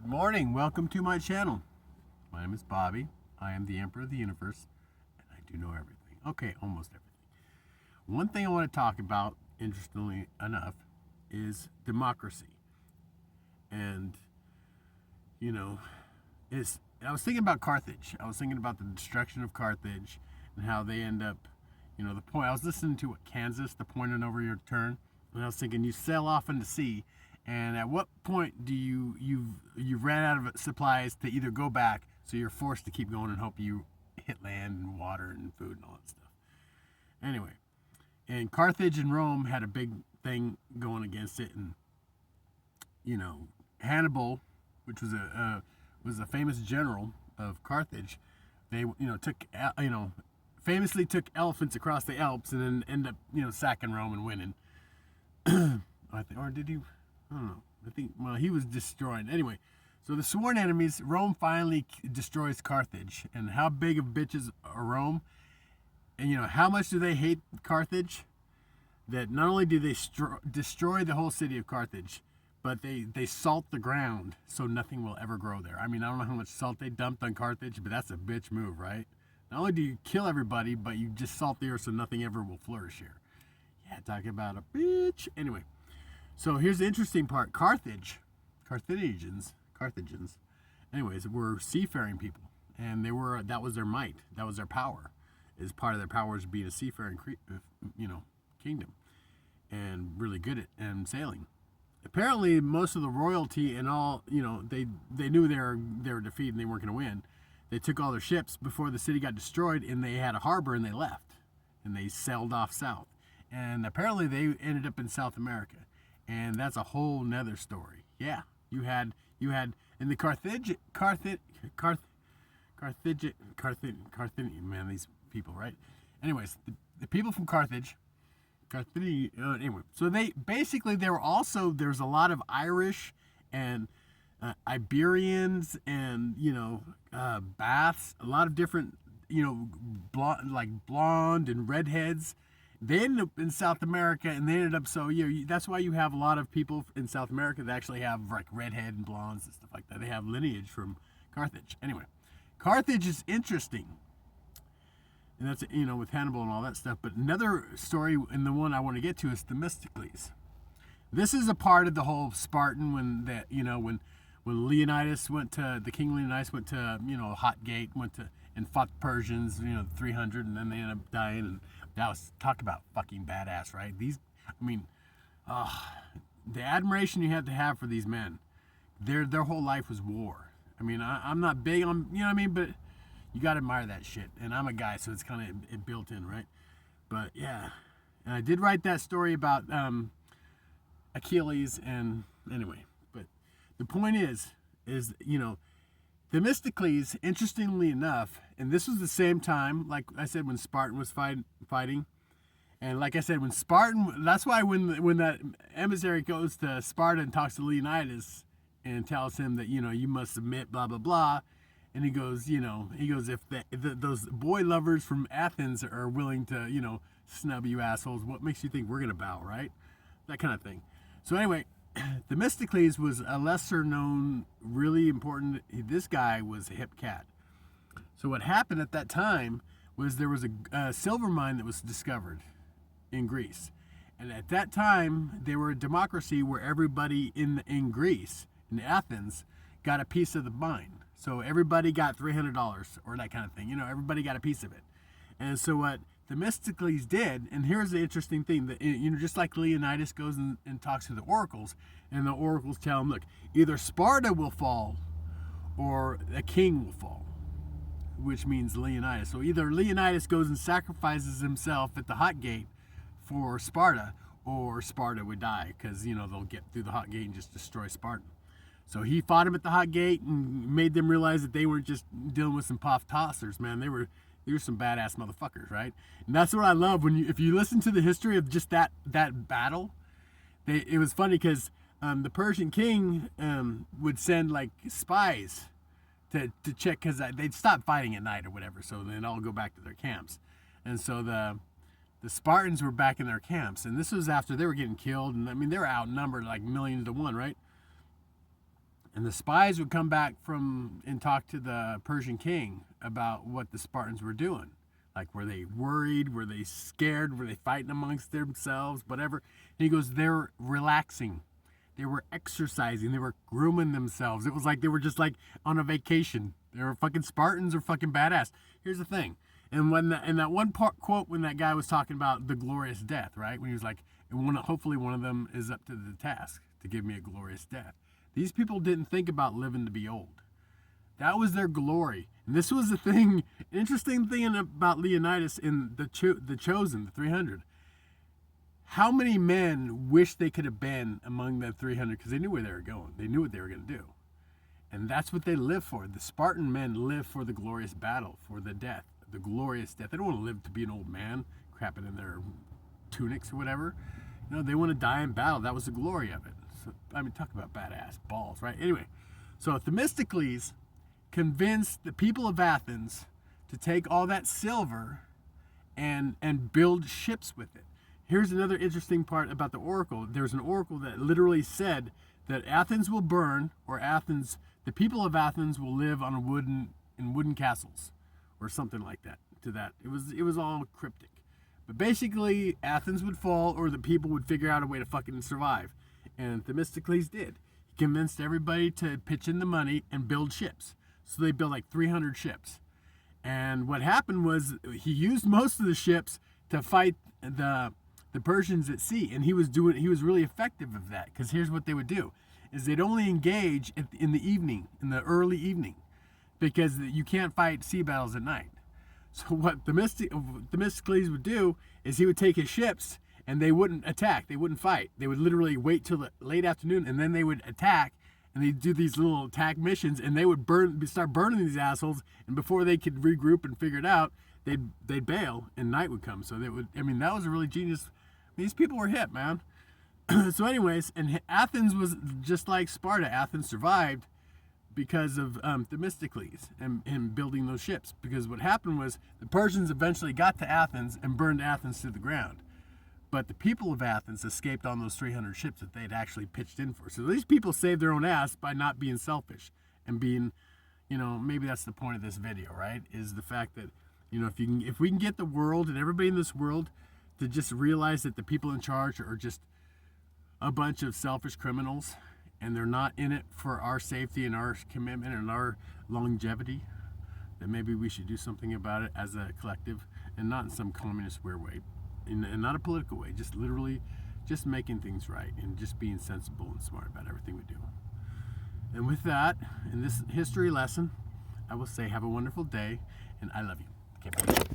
Morning, welcome to my channel. My name is Bobby. I am the Emperor of the Universe, and I do know everything. Okay, almost everything. One thing I want to talk about, interestingly enough, is democracy. And, you know, I was thinking about Carthage. I was thinking about the destruction of Carthage and how they end up, the point. I was listening to Kansas, the point and over your turn, and I was thinking you sail off into sea, and at what point do you've ran out of supplies to either go back, so you're forced to keep going and hope you hit land and water and food and all that stuff. Anyway, and Carthage and Rome had a big thing going against it, and Hannibal, which was a famous general of Carthage, they took famously took elephants across the Alps and then end up sacking Rome and winning. I think, or did he? I don't know. I think, well, he was destroyed. Anyway, so the sworn enemies, Rome finally destroys Carthage. And how big of bitches are Rome? And, how much do they hate Carthage? That not only do they destroy the whole city of Carthage, but they salt the ground so nothing will ever grow there. I mean, I don't know how much salt they dumped on Carthage, but that's a bitch move, right? Not only do you kill everybody, but you just salt the earth so nothing ever will flourish here. Yeah, talking about a bitch. Anyway. So here's the interesting part. Carthage, Carthaginians, anyways, were seafaring people, and that was their might, that was their power. As part of their powers being a seafaring, kingdom, and really good at sailing. Apparently, most of the royalty and all, they knew they were defeated and they weren't going to win. They took all their ships before the city got destroyed, and they had a harbor and they left, and they sailed off south, and apparently they ended up in South America. And that's a whole nother story. Yeah, you had in the Carthage, man, these people, right? Anyways, the people from Carthage, anyway, so there was a lot of Irish and Iberians and Baths, a lot of different blonde and redheads. They ended up in South America, and they ended up that's why you have a lot of people in South America that actually have like redhead and blondes and stuff like that. They have lineage from Carthage. Anyway, Carthage is interesting, and that's with Hannibal and all that stuff. But another story, and the one I want to get to, is Themistocles. This is a part of the whole Spartan when Leonidas went to the King Leonidas went to Hot Gate, and fought the Persians, 300, and then they ended up dying. And that was, talk about fucking badass, right? The admiration you had to have for these men. Their whole life was war. I mean, I'm not big on, but you got to admire that shit. And I'm a guy, so it's kind of it built in, right? But yeah, and I did write that story about Achilles, and anyway. But the point is Themistocles, interestingly enough, and this was the same time, like I said, when Spartan was fighting. And like I said, that's why when that emissary goes to Sparta and talks to Leonidas and tells him that, you must submit, blah, blah, blah. And he goes, if those boy lovers from Athens are willing to, snub you assholes, what makes you think we're going to bow, right? That kind of thing. So anyway, Themistocles was a lesser known, really important. This guy was a hip cat. So what happened at that time was there was a silver mine that was discovered in Greece. And at that time, they were a democracy where everybody in Greece, in Athens, got a piece of the mine. So everybody got $300 or that kind of thing. Everybody got a piece of it. And so what Themistocles did, and here's the interesting thing, that just like Leonidas goes and talks to the oracles, and the oracles tell him, look, either Sparta will fall or a king will fall, which means Leonidas. So either Leonidas goes and sacrifices himself at the Hot Gate for Sparta, or Sparta would die, because they'll get through the Hot Gate and just destroy Sparta. So he fought him at the Hot Gate and made them realize that they weren't just dealing with some puff tossers, man. They were some badass motherfuckers, right? And that's what I love if you listen to the history of just that battle. It was funny because the Persian king would send like spies to check, because they'd stop fighting at night or whatever, so they'd all go back to their camps. And so the Spartans were back in their camps, and this was after they were getting killed, and I mean they were outnumbered like millions to one, right? And the spies would come back and talk to the Persian king about what the Spartans were doing. Like, were they worried? Were they scared? Were they fighting amongst themselves? Whatever. And he goes, they're relaxing. They were exercising. They were grooming themselves. It was like they were just like on a vacation. They were fucking Spartans or fucking badass. Here's the thing. And in that one quote when that guy was talking about the glorious death, right? When he was like, hopefully one of them is up to the task to give me a glorious death. These people didn't think about living to be old. That was their glory. And this was the thing, interesting thing about Leonidas in the Chosen, the 300. How many men wish they could have been among the 300 because they knew where they were going. They knew what they were going to do. And that's what they lived for. The Spartan men lived for the glorious battle, for the death, the glorious death. They don't want to live to be an old man, crapping in their tunics or whatever. No, they want to die in battle. That was the glory of it. So, I mean, talk about badass balls, right? Anyway, so Themistocles convinced the people of Athens to take all that silver and build ships with it. Here's another interesting part about the oracle. There's an oracle that literally said that Athens will burn, or the people of Athens will live on in wooden castles, or something like that. To that, it was all cryptic. But basically, Athens would fall, or the people would figure out a way to fucking survive. And Themistocles did. He convinced everybody to pitch in the money and build ships. So they built like 300 ships. And what happened was he used most of the ships to fight the Persians at sea. And he was really effective of that. Because here's what they would do, is they'd only engage in the evening, in the early evening. Because you can't fight sea battles at night. So what Themistocles would do is he would take his ships and they wouldn't attack. They wouldn't fight. They would literally wait till the late afternoon and then they would attack, and they'd do these little attack missions, and they would start burning these assholes, and before they could regroup and figure it out, they'd bail and night would come. So that was a really genius. These people were hip, man. So anyways, and Athens was just like Sparta. Athens survived because of Themistocles and building those ships. Because what happened was the Persians eventually got to Athens and burned Athens to the ground. But the people of Athens escaped on those 300 ships that they'd actually pitched in for. So these people saved their own ass by not being selfish and being, maybe that's the point of this video, right? Is the fact that, if we can get the world and everybody in this world to just realize that the people in charge are just a bunch of selfish criminals, and they're not in it for our safety and our commitment and our longevity, then maybe we should do something about it as a collective, and not in some communist weird way, and not a political way, just literally just making things right and just being sensible and smart about everything we do. And with that, in this history lesson, I will say have a wonderful day, and I love you. Okay, bye.